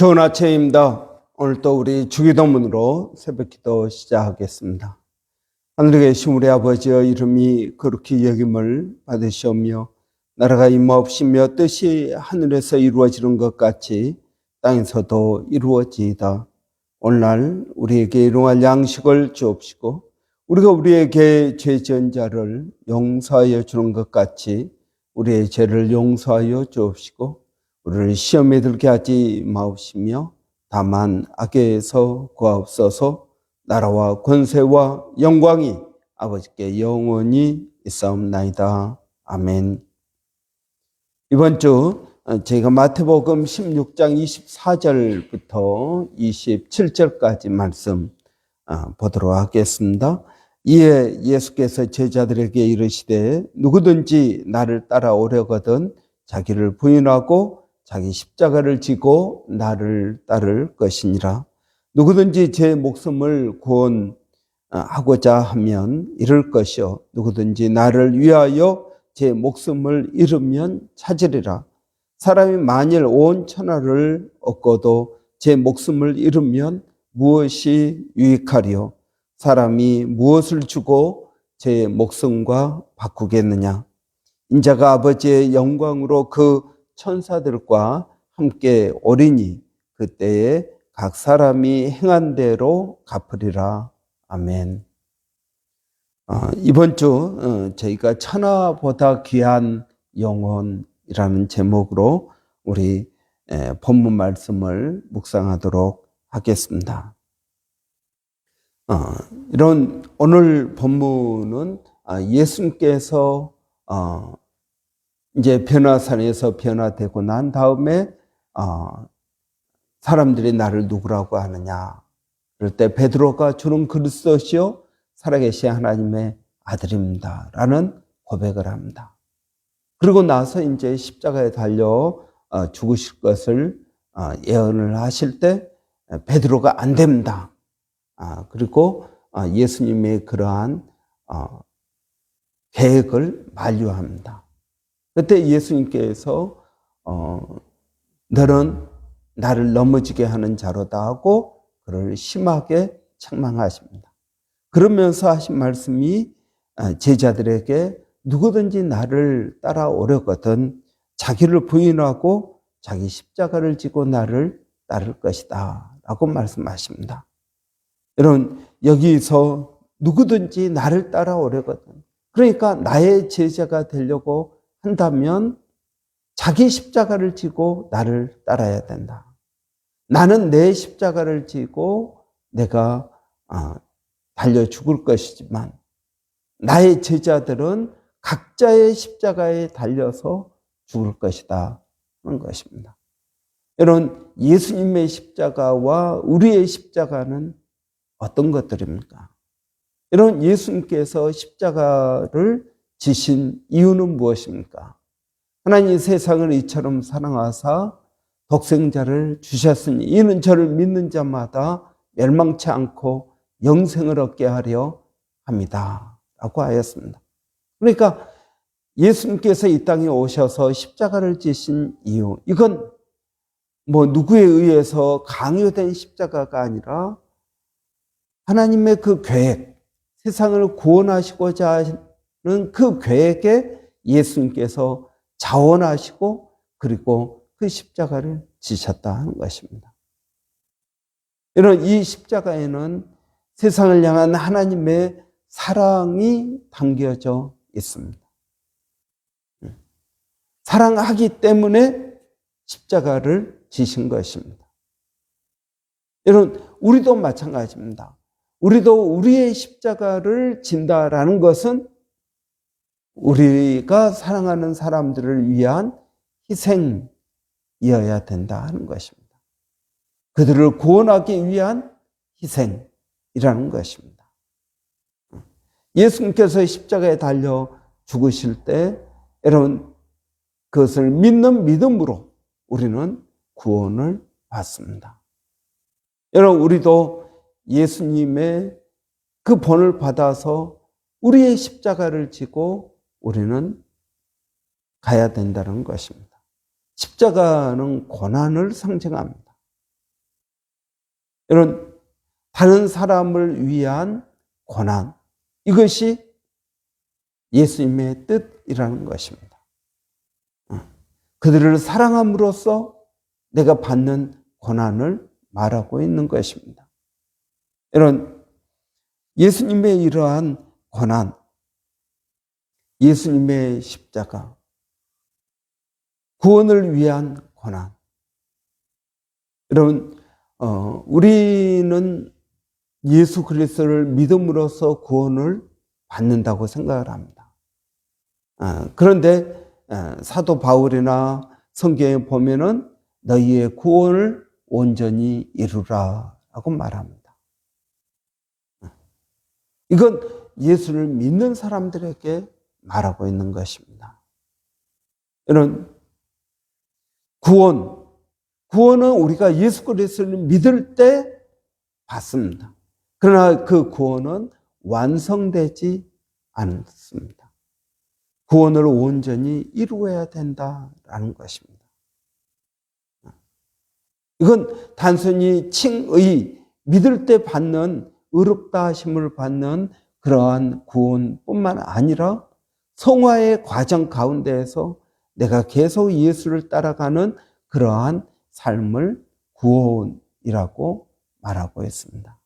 좋은 아침입니다. 오늘 또 우리 주기도문으로 새벽기도 시작하겠습니다. 하늘에 계신 우리 아버지의 이름이 거룩히 여김을 받으시오며 나라가 임하옵시며 뜻이 하늘에서 이루어지는 것 같이 땅에서도 이루어지이다. 오늘날 우리에게 일용할 양식을 주옵시고 우리가 우리에게 죄 지은 자를 용서하여 주는 것 같이 우리의 죄를 용서하여 주옵시고 우리를 시험에 들게 하지 마옵시며 다만 악에서 구하옵소서. 나라와 권세와 영광이 아버지께 영원히 있사옵나이다. 아멘. 이번 주 저희가 마태복음 16장 24절부터 27절까지 말씀 보도록 하겠습니다. 이에 예수께서 제자들에게 이르시되 누구든지 나를 따라오려거든 자기를 부인하고 자기 십자가를 지고 나를 따를 것이니라. 누구든지 제 목숨을 구원하고자 하면 잃을 것이요 누구든지 나를 위하여 제 목숨을 잃으면 찾으리라. 사람이 만일 온 천하를 얻고도 제 목숨을 잃으면 무엇이 유익하리요? 사람이 무엇을 주고 제 목숨과 바꾸겠느냐? 인자가 아버지의 영광으로 그 천사들과 함께 오리니 그때에 각 사람이 행한 대로 갚으리라. 아멘. 이번 주 저희가 천하보다 귀한 영혼이라는 제목으로 우리 본문 말씀을 묵상하도록 하겠습니다. 이런 오늘 본문은 예수님께서 이제 변화산에서 변화되고 난 다음에 사람들이 나를 누구라고 하느냐 그럴 때 베드로가 주는 그리스도시요 살아계신 하나님의 아들입니다 라는 고백을 합니다. 그리고 나서 이제 십자가에 달려 죽으실 것을 예언을 하실 때 베드로가 안 됩니다. 그리고 예수님의 그러한 계획을 만류합니다. 그때 예수님께서 너는 나를 넘어지게 하는 자로다 하고 그를 심하게 책망하십니다. 그러면서 하신 말씀이 제자들에게 누구든지 나를 따라오려거든 자기를 부인하고 자기 십자가를 지고 나를 따를 것이다 라고 말씀하십니다. 여러분 여기서 누구든지 나를 따라오려거든 그러니까 나의 제자가 되려고 한다면 자기 십자가를 지고 나를 따라야 된다. 나는 내 십자가를 지고 내가 달려 죽을 것이지만 나의 제자들은 각자의 십자가에 달려서 죽을 것이다 하는 것입니다. 여러분 예수님의 십자가와 우리의 십자가는 어떤 것들입니까? 여러분 예수님께서 십자가를 지신 이유는 무엇입니까? 하나님 세상을 이처럼 사랑하사 독생자를 주셨으니 이는 저를 믿는 자마다 멸망치 않고 영생을 얻게 하려 합니다 라고 하였습니다. 그러니까 예수님께서 이 땅에 오셔서 십자가를 지신 이유 이건 누구에 의해서 강요된 십자가가 아니라 하나님의 그 계획 세상을 구원하시고자 하는 그 계획에 예수님께서 자원하시고 그리고 그 십자가를 지셨다 하는 것입니다. 여러분 이 십자가에는 세상을 향한 하나님의 사랑이 담겨져 있습니다. 사랑하기 때문에 십자가를 지신 것입니다. 여러분 우리도 마찬가지입니다. 우리도 우리의 십자가를 진다라는 것은 우리가 사랑하는 사람들을 위한 희생이어야 된다 하는 것입니다. 그들을 구원하기 위한 희생이라는 것입니다. 예수님께서 십자가에 달려 죽으실 때 여러분 그것을 믿는 믿음으로 우리는 구원을 받습니다. 여러분 우리도 예수님의 그 본을 받아서 우리의 십자가를 지고 우리는 가야 된다는 것입니다. 십자가는 고난을 상징합니다. 이런 다른 사람을 위한 고난, 이것이 예수님의 뜻이라는 것입니다. 그들을 사랑함으로써 내가 받는 고난을 말하고 있는 것입니다. 이런 예수님의 이러한 고난, 예수님의 십자가, 구원을 위한 고난. 여러분, 우리는 예수 그리스도를 믿음으로써 구원을 받는다고 생각을 합니다. 그런데 사도 바울이나 성경에 보면은 너희의 구원을 온전히 이루라 라고 말합니다. 이건 예수를 믿는 사람들에게 말하고 있는 것입니다. 이런 구원은 우리가 예수 그리스도를 믿을 때 받습니다. 그러나 그 구원은 완성되지 않습니다. 구원을 온전히 이루어야 된다라는 것입니다. 이건 단순히 칭의, 믿을 때 받는 의롭다 하심을 받는 그러한 구원뿐만 아니라 성화의 과정 가운데에서 내가 계속 예수를 따라가는 그러한 삶을 구원이라고 말하고 있습니다.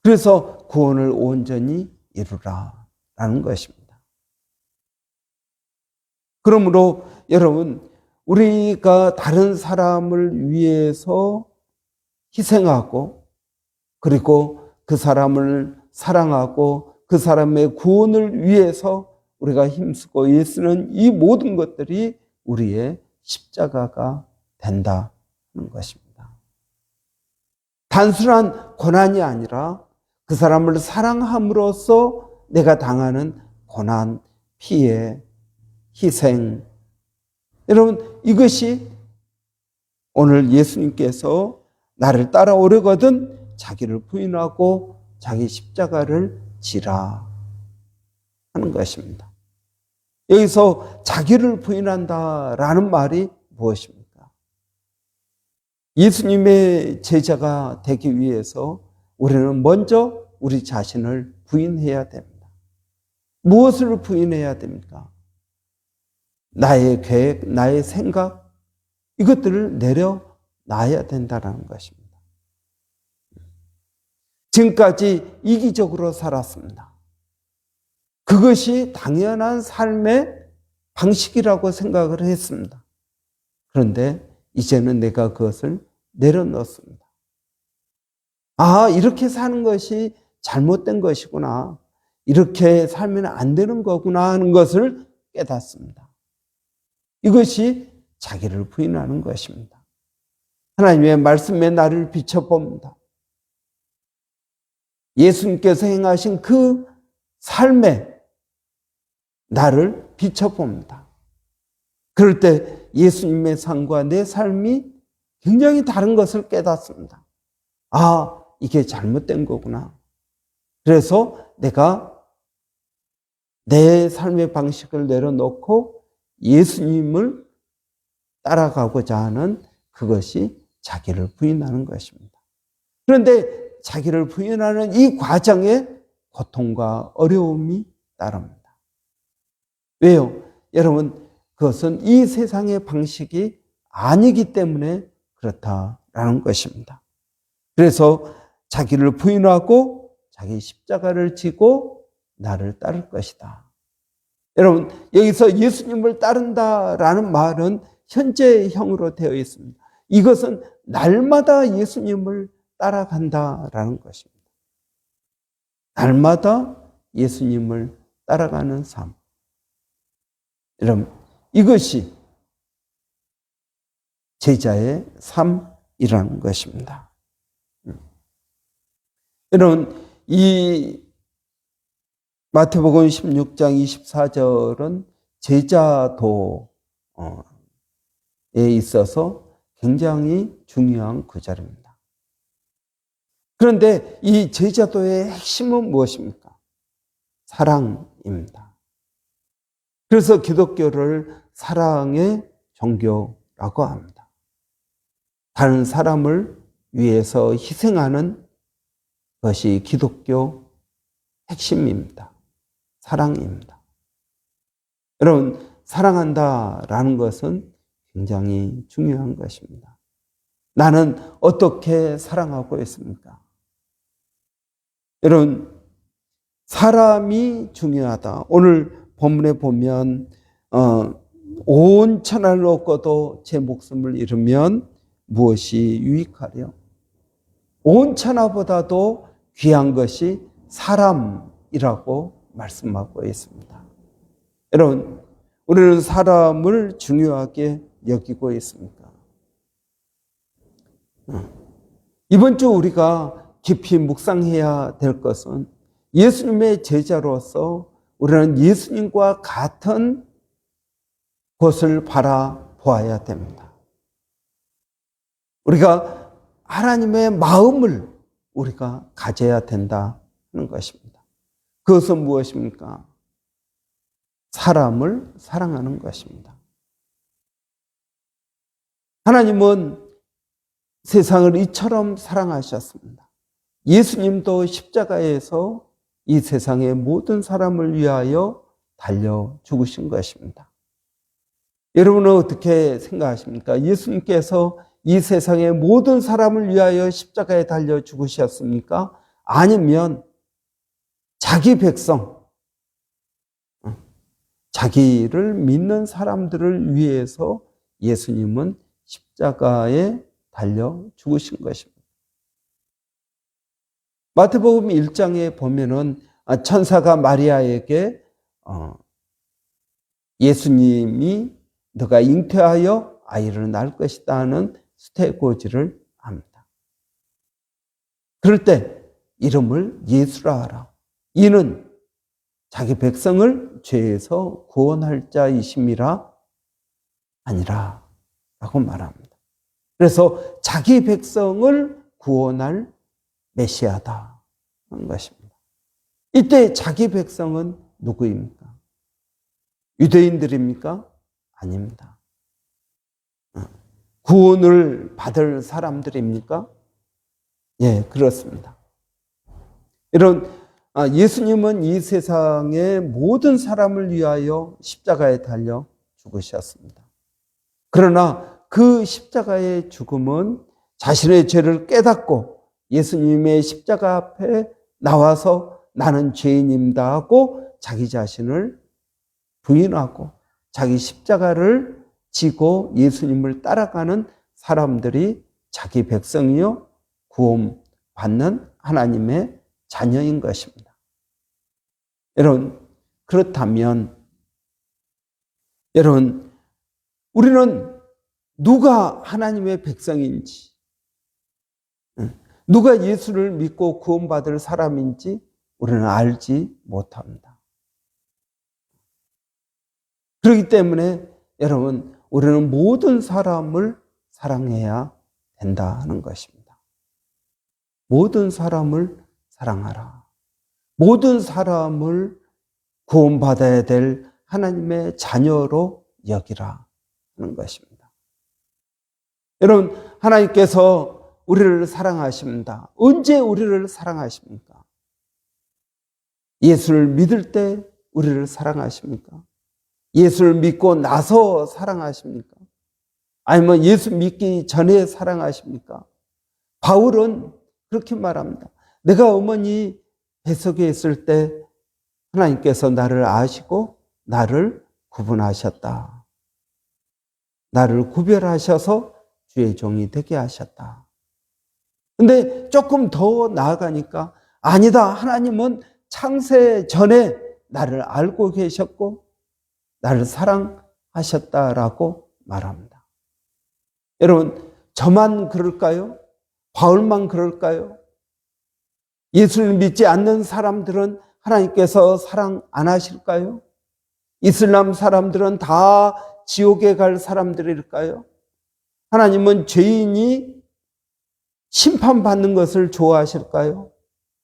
그래서 구원을 온전히 이루라라는 것입니다. 그러므로 여러분, 우리가 다른 사람을 위해서 희생하고 그리고 그 사람을 사랑하고 그 사람의 구원을 위해서 우리가 힘쓰고 애쓰는 이 모든 것들이 우리의 십자가가 된다는 것입니다. 단순한 고난이 아니라 그 사람을 사랑함으로써 내가 당하는 고난, 피해, 희생. 여러분, 이것이 오늘 예수님께서 나를 따라오려거든 자기를 부인하고 자기 십자가를 지라 하는 것입니다. 여기서 자기를 부인한다라는 말이 무엇입니까? 예수님의 제자가 되기 위해서 우리는 먼저 우리 자신을 부인해야 됩니다. 무엇을 부인해야 됩니까? 나의 계획, 나의 생각, 이것들을 내려놔야 된다는 것입니다. 지금까지 이기적으로 살았습니다. 그것이 당연한 삶의 방식이라고 생각을 했습니다. 그런데 이제는 내가 그것을 내려놓습니다. 이렇게 사는 것이 잘못된 것이구나. 이렇게 살면 안 되는 거구나 하는 것을 깨닫습니다. 이것이 자기를 부인하는 것입니다. 하나님의 말씀에 나를 비춰봅니다. 예수님께서 행하신 그 삶에 나를 비춰봅니다. 그럴 때 예수님의 삶과 내 삶이 굉장히 다른 것을 깨닫습니다. 이게 잘못된 거구나. 그래서 내가 내 삶의 방식을 내려놓고 예수님을 따라가고자 하는 그것이 자기를 부인하는 것입니다. 그런데 자기를 부인하는 이 과정에 고통과 어려움이 따릅니다. 왜요? 여러분, 그것은 이 세상의 방식이 아니기 때문에 그렇다라는 것입니다. 그래서 자기를 부인하고 자기 십자가를 지고 나를 따를 것이다. 여러분, 여기서 예수님을 따른다라는 말은 현재형으로 되어 있습니다. 이것은 날마다 예수님을 따라간다라는 것입니다. 날마다 예수님을 따라가는 삶. 여러분, 이것이 제자의 삶이라는 것입니다. 여러분, 이 마태복음 16장 24절은 제자도에 있어서 굉장히 중요한 구절입니다. 그런데 이 제자도의 핵심은 무엇입니까? 사랑입니다. 그래서 기독교를 사랑의 종교라고 합니다. 다른 사람을 위해서 희생하는 것이 기독교 핵심입니다. 사랑입니다. 여러분, 사랑한다라는 것은 굉장히 중요한 것입니다. 나는 어떻게 사랑하고 있습니까? 여러분, 사람이 중요하다. 오늘 본문에 보면 온 천하를 얻고도 제 목숨을 잃으면 무엇이 유익하려? 온 천하보다도 귀한 것이 사람이라고 말씀하고 있습니다. 여러분, 우리는 사람을 중요하게 여기고 있습니까? 이번 주 우리가 깊이 묵상해야 될 것은 예수님의 제자로서 우리는 예수님과 같은 것을 바라보아야 됩니다. 우리가 하나님의 마음을 우리가 가져야 된다는 것입니다. 그것은 무엇입니까? 사람을 사랑하는 것입니다. 하나님은 세상을 이처럼 사랑하셨습니다. 예수님도 십자가에서 이 세상의 모든 사람을 위하여 달려 죽으신 것입니다. 여러분은 어떻게 생각하십니까? 예수님께서 이 세상의 모든 사람을 위하여 십자가에 달려 죽으셨습니까? 아니면 자기 백성, 자기를 믿는 사람들을 위해서 예수님은 십자가에 달려 죽으신 것입니다. 마태복음 1장에 보면은 천사가 마리아에게 예수님이 너가 잉태하여 아이를 낳을 것이다 하는 수태고지를 합니다. 그럴 때 이름을 예수라 하라. 이는 자기 백성을 죄에서 구원할 자이심이라 아니라 라고 말합니다. 그래서 자기 백성을 구원할 메시아다 하는 것입니다. 이때 자기 백성은 누구입니까? 유대인들입니까? 아닙니다. 구원을 받을 사람들입니까? 예, 그렇습니다. 이런 예수님은 이 세상의 모든 사람을 위하여 십자가에 달려 죽으셨습니다. 그러나 그 십자가의 죽음은 자신의 죄를 깨닫고 예수님의 십자가 앞에 나와서 나는 죄인입니다 하고 자기 자신을 부인하고 자기 십자가를 지고 예수님을 따라가는 사람들이 자기 백성이요 구원받는 하나님의 자녀인 것입니다. 여러분, 그렇다면 여러분, 우리는 누가 하나님의 백성인지, 누가 예수를 믿고 구원받을 사람인지 우리는 알지 못합니다. 그렇기 때문에 여러분, 우리는 모든 사람을 사랑해야 된다는 것입니다. 모든 사람을 사랑하라. 모든 사람을 구원받아야 될 하나님의 자녀로 여기라 하는 것입니다. 여러분, 하나님께서 우리를 사랑하십니다. 언제 우리를 사랑하십니까? 예수를 믿을 때 우리를 사랑하십니까? 예수를 믿고 나서 사랑하십니까? 아니면 예수 믿기 전에 사랑하십니까? 바울은 그렇게 말합니다. 내가 어머니 뱃속에 있을 때 하나님께서 나를 아시고 나를 구분하셨다. 나를 구별하셔서 주의 종이 되게 하셨다. 근데 조금 더 나아가니까 아니다. 하나님은 창세 전에 나를 알고 계셨고 나를 사랑하셨다라고 말합니다. 여러분, 저만 그럴까요? 바울만 그럴까요? 예수를 믿지 않는 사람들은 하나님께서 사랑 안 하실까요? 이슬람 사람들은 다 지옥에 갈 사람들일까요? 하나님은 죄인이 심판받는 것을 좋아하실까요?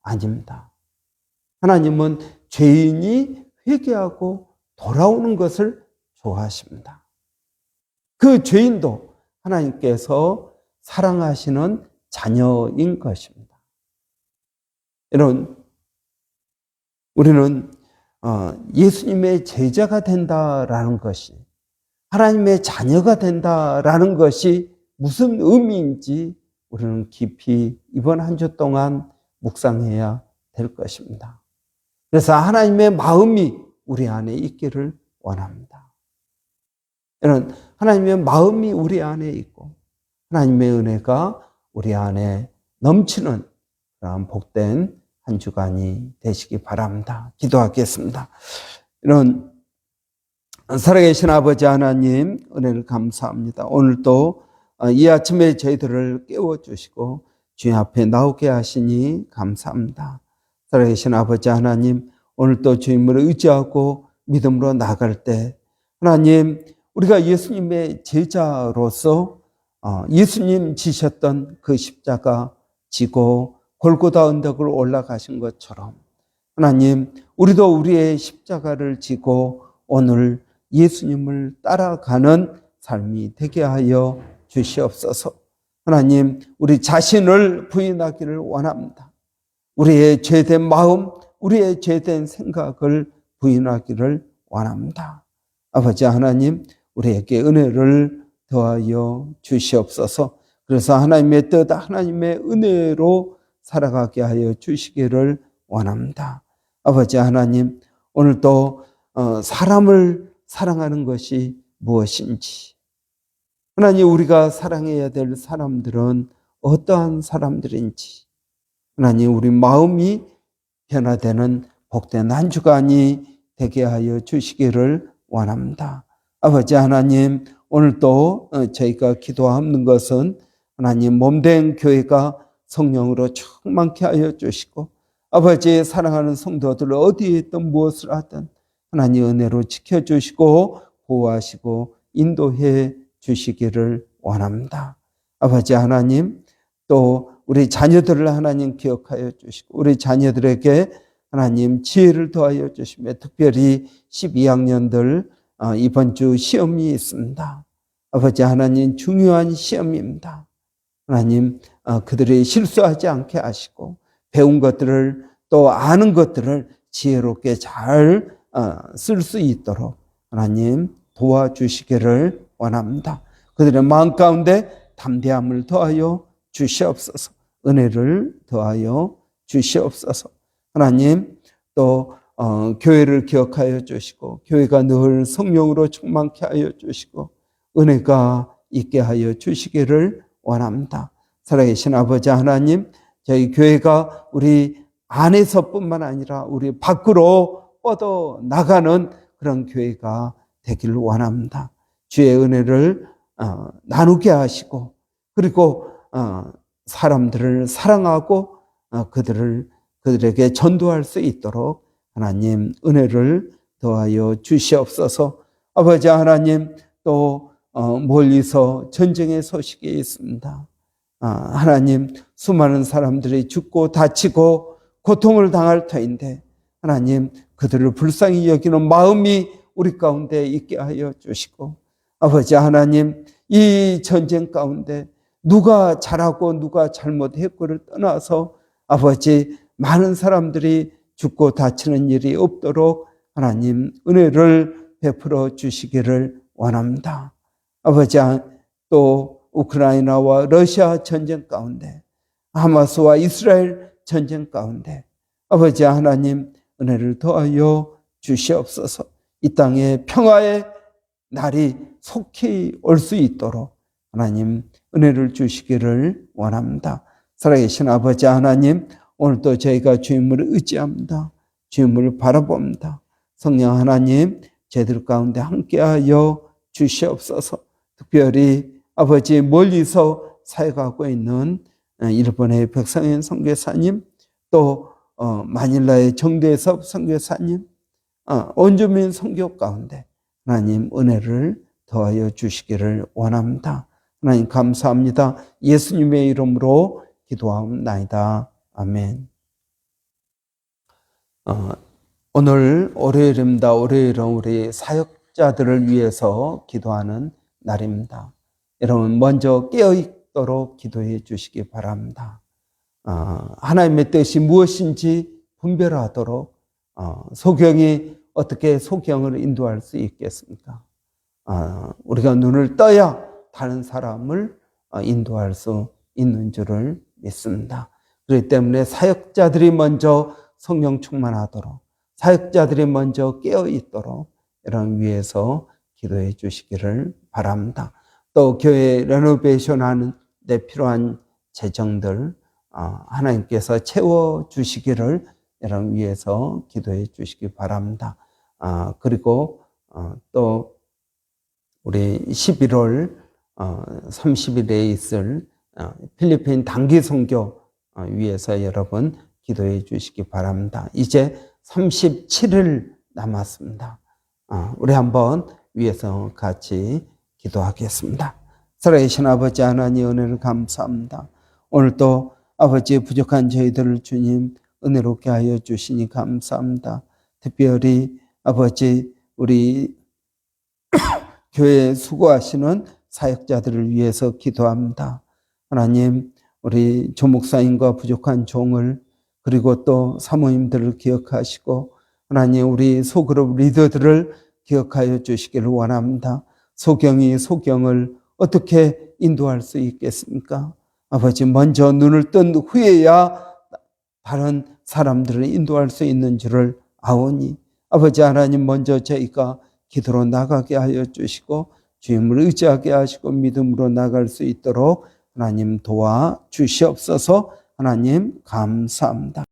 아닙니다. 하나님은 죄인이 회개하고 돌아오는 것을 좋아하십니다. 그 죄인도 하나님께서 사랑하시는 자녀인 것입니다. 여러분, 우리는 예수님의 제자가 된다라는 것이, 하나님의 자녀가 된다라는 것이 무슨 의미인지 우리는 깊이 이번 한 주 동안 묵상해야 될 것입니다. 그래서 하나님의 마음이 우리 안에 있기를 원합니다. 여러분, 하나님의 마음이 우리 안에 있고 하나님의 은혜가 우리 안에 넘치는 그런 복된 한 주간이 되시기 바랍니다. 기도하겠습니다. 이런 살아계신 아버지 하나님, 은혜를 감사합니다. 오늘도 이 아침에 저희들을 깨워주시고 주님 앞에 나오게 하시니 감사합니다. 살아계신 아버지 하나님, 오늘도 주님을 의지하고 믿음으로 나갈 때 하나님, 우리가 예수님의 제자로서 예수님 지셨던 그 십자가 지고 골고다 언덕을 올라가신 것처럼 하나님, 우리도 우리의 십자가를 지고 오늘 예수님을 따라가는 삶이 되게 하여 주시옵소서. 하나님, 우리 자신을 부인하기를 원합니다. 우리의 죄된 마음, 우리의 죄된 생각을 부인하기를 원합니다. 아버지 하나님, 우리에게 은혜를 더하여 주시옵소서. 그래서 하나님의 뜻, 하나님의 은혜로 살아가게 하여 주시기를 원합니다. 아버지 하나님, 오늘도 사람을 사랑하는 것이 무엇인지, 하나님, 우리가 사랑해야 될 사람들은 어떠한 사람들인지, 하나님, 우리 마음이 변화되는 복된 한 주간이 되게 하여 주시기를 원합니다. 아버지 하나님, 오늘도 저희가 기도하는 것은 하나님, 몸된 교회가 성령으로 충만케 하여 주시고, 아버지의 사랑하는 성도들 어디에 있든 무엇을 하든 하나님 은혜로 지켜주시고 보호하시고 인도해 주시기를 원합니다. 아버지 하나님, 또 우리 자녀들을 하나님 기억하여 주시고 우리 자녀들에게 하나님 지혜를 더하여 주시며, 특별히 12학년들 이번 주 시험이 있습니다. 아버지 하나님, 중요한 시험입니다. 하나님, 그들이 실수하지 않게 하시고 배운 것들을 또 아는 것들을 지혜롭게 잘 쓸 수 있도록 하나님 도와주시기를 원합니다. 그들의 마음 가운데 담대함을 더하여 주시옵소서. 은혜를 더하여 주시옵소서. 하나님, 또 교회를 기억하여 주시고 교회가 늘 성령으로 충만케 하여 주시고 은혜가 있게 하여 주시기를 원합니다. 살아계신 아버지 하나님, 저희 교회가 우리 안에서뿐만 아니라 우리 밖으로 뻗어 나가는 그런 교회가 되기를 원합니다. 주의 은혜를 나누게 하시고, 그리고 사람들을 사랑하고 그들에게 전도할 수 있도록 하나님 은혜를 더하여 주시옵소서. 아버지 하나님, 또 멀리서 전쟁의 소식이 있습니다. 하나님, 수많은 사람들이 죽고 다치고 고통을 당할 터인데 하나님, 그들을 불쌍히 여기는 마음이 우리 가운데 있게 하여 주시고, 아버지 하나님, 이 전쟁 가운데 누가 잘하고 누가 잘못했고를 떠나서 아버지, 많은 사람들이 죽고 다치는 일이 없도록 하나님 은혜를 베풀어 주시기를 원합니다. 아버지, 또 우크라이나와 러시아 전쟁 가운데, 하마스와 이스라엘 전쟁 가운데 아버지 하나님 은혜를 더하여 주시옵소서. 이 땅에 평화의 날이 속히 올 수 있도록 하나님 은혜를 주시기를 원합니다. 살아계신 아버지 하나님, 오늘도 저희가 주님을 의지합니다. 주님을 바라봅니다. 성령 하나님, 저희들 가운데 함께하여 주시옵소서. 특별히 아버지, 멀리서 사역하고 있는 일본의 백상현 선교사님, 또 마닐라의 정대섭 선교사님, 원주민 선교 가운데 하나님 은혜를 더하여 주시기를 원합니다. 하나님 감사합니다. 예수님의 이름으로 기도하옵나이다. 아멘. 오늘 월요일입니다. 월요일은 우리 사역자들을 위해서 기도하는 날입니다. 여러분, 먼저 깨어 있도록 기도해 주시기 바랍니다. 하나님의 뜻이 무엇인지 분별하도록 소경이 어떻게 소경을 인도할 수 있겠습니까? 우리가 눈을 떠야 다른 사람을 인도할 수 있는 줄을 믿습니다. 그렇기 때문에 사역자들이 먼저 성령 충만하도록, 사역자들이 먼저 깨어 있도록 이런 위해서 기도해 주시기를 바랍니다. 또 교회 레노베이션하는 데 필요한 재정들 하나님께서 채워 주시기를 이런 위해서 기도해 주시기 바랍니다. 그리고 또 우리 11월 30일에 있을 필리핀 단기 선교 위해서 여러분 기도해 주시기 바랍니다. 이제 37일 남았습니다. 우리 한번 위해서 같이 기도하겠습니다. 살아계신 아버지 하나님 은혜를 감사합니다. 오늘도 아버지의 부족한 저희들을 주님 은혜롭게 하여 주시니 감사합니다. 특별히 아버지 우리 교회에 수고하시는 사역자들을 위해서 기도합니다. 하나님 우리 조목사님과 부족한 종을 그리고 또 사모님들을 기억하시고 하나님 우리 소그룹 리더들을 기억하여 주시기를 원합니다. 소경이 소경을 어떻게 인도할 수 있겠습니까? 아버지 먼저 눈을 뜬 후에야 다른 사람들을 인도할 수 있는 줄을 아오니 아버지 하나님 먼저 저희가 기도로 나가게 하여 주시고 주님을 의지하게 하시고 믿음으로 나갈 수 있도록 하나님 도와 주시옵소서. 하나님 감사합니다.